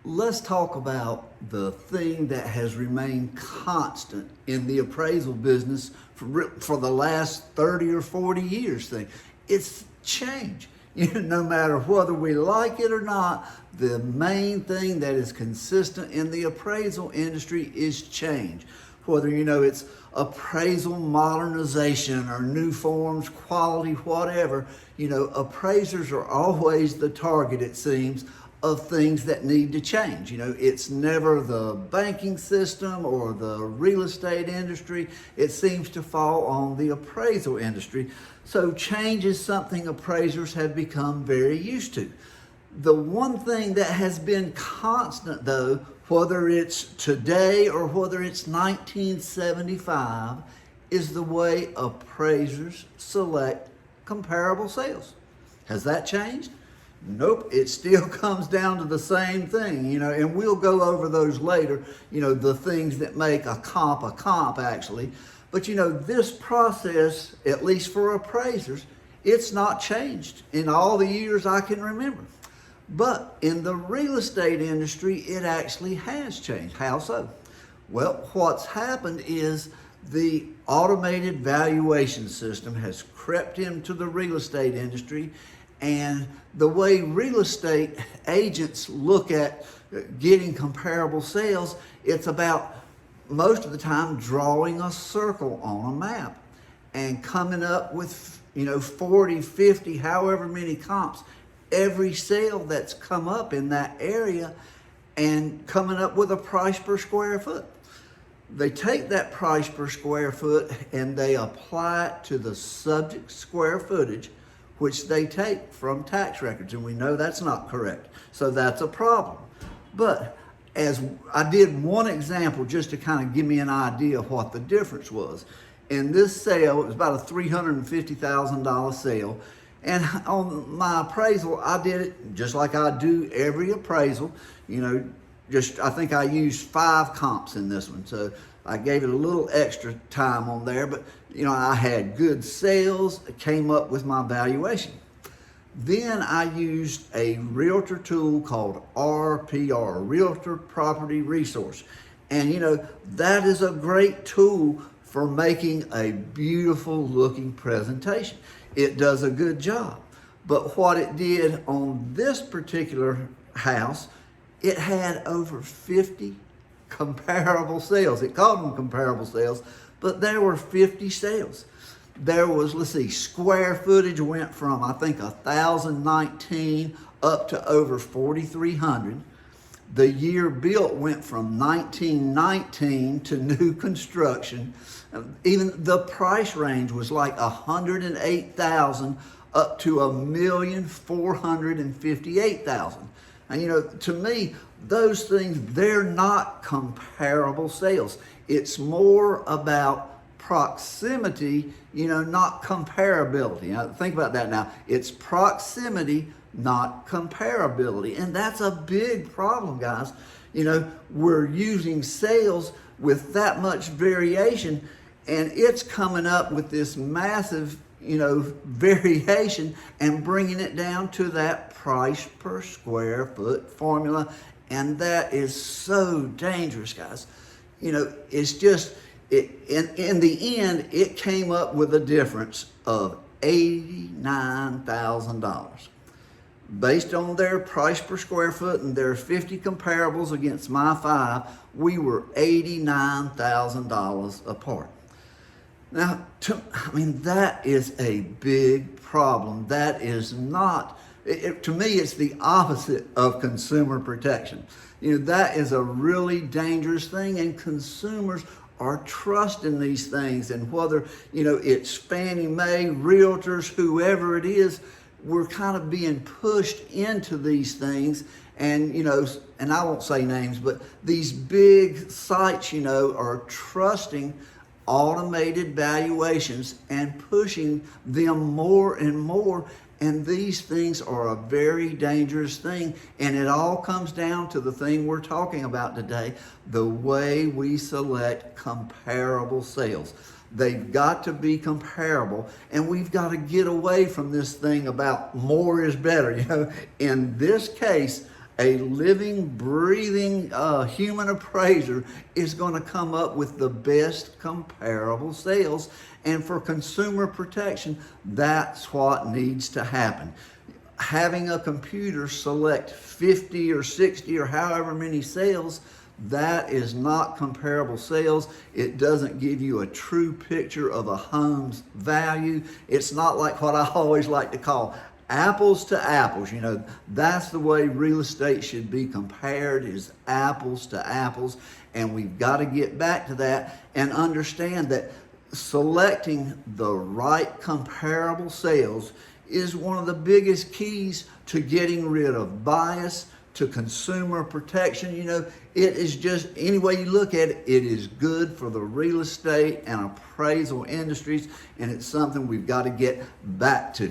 Let's talk about the thing that has remained constant in the appraisal business for the last 30 or 40 years thing. It's change. No matter whether we like it or not, the main thing that is consistent in the appraisal industry is change. Whether, it's appraisal modernization or new forms, quality, whatever, appraisers are always the target, it seems, of things that need to change. It's never the banking system or the real estate industry. It seems to fall on the appraisal industry. So change is something appraisers have become very used to. The one thing that has been constant, though, whether it's today or whether it's 1975, is the way appraisers select comparable sales. Has that changed? Nope, it still comes down to the same thing, and we'll go over those later, the things that make a comp actually. But this process, at least for appraisers, it's not changed in all the years I can remember. But in the real estate industry, it actually has changed. How so? Well, what's happened is the automated valuation system has crept into the real estate industry, and the way real estate agents look at getting comparable sales, it's about most of the time drawing a circle on a map and coming up with 40, 50, however many comps, every sale that's come up in that area, and coming up with a price per square foot. They take that price per square foot and they apply it to the subject square footage, which they take from tax records, and we know that's not correct. So that's a problem. But as I did one example just to kind of give me an idea of what the difference was. In this sale, it was about a $350,000 sale. And on my appraisal, I did it just like I do every appraisal. I think I used 5 comps in this one. So I gave it a little extra time on there, but I had good sales, came up with my valuation. Then I used a realtor tool called RPR, Realtor Property Resource. And that is a great tool for making a beautiful looking presentation. It does a good job. But what it did on this particular house, it had over 50 comparable sales. It called them comparable sales, but there were 50 sales. There was, square footage went from, I think, 1,019 up to over 4,300. The year built went from 1919 to new construction. Even the price range was like 108,000 up to 1,458,000. And to me, those things, they're not comparable sales. It's more about proximity, not comparability. Now, think about that now. It's proximity, not comparability. And that's a big problem, guys. We're using sales with that much variation, and it's coming up with this massive, variation and bringing it down to that price per square foot formula. And that is so dangerous, guys. It's just, in the end, it came up with a difference of $89,000. Based on their price per square foot and their 50 comparables against my 5, we were $89,000 apart. Now, that is a big problem. That is not, to me, it's the opposite of consumer protection. That is a really dangerous thing, and consumers are trusting these things. And whether, it's Fannie Mae, realtors, whoever it is, we're kind of being pushed into these things. And, and I won't say names, but these big sites, are trusting automated valuations and pushing them more and more. And these things are a very dangerous thing. And it all comes down to the thing we're talking about today, the way we select comparable sales. They've got to be comparable, and we've got to get away from this thing about more is better. In this case, A living, breathing human appraiser is going to come up with the best comparable sales. And for consumer protection, that's what needs to happen. Having a computer select 50 or 60 or however many sales, that is not comparable sales. It doesn't give you a true picture of a home's value. It's not like what I always like to call apples to apples. You know, that's the way real estate should be compared, is apples to apples. And we've got to get back to that and understand that selecting the right comparable sales is one of the biggest keys to getting rid of bias, to consumer protection. You know, it is just, any way you look at it, it is good for the real estate and appraisal industries, and it's something we've got to get back to.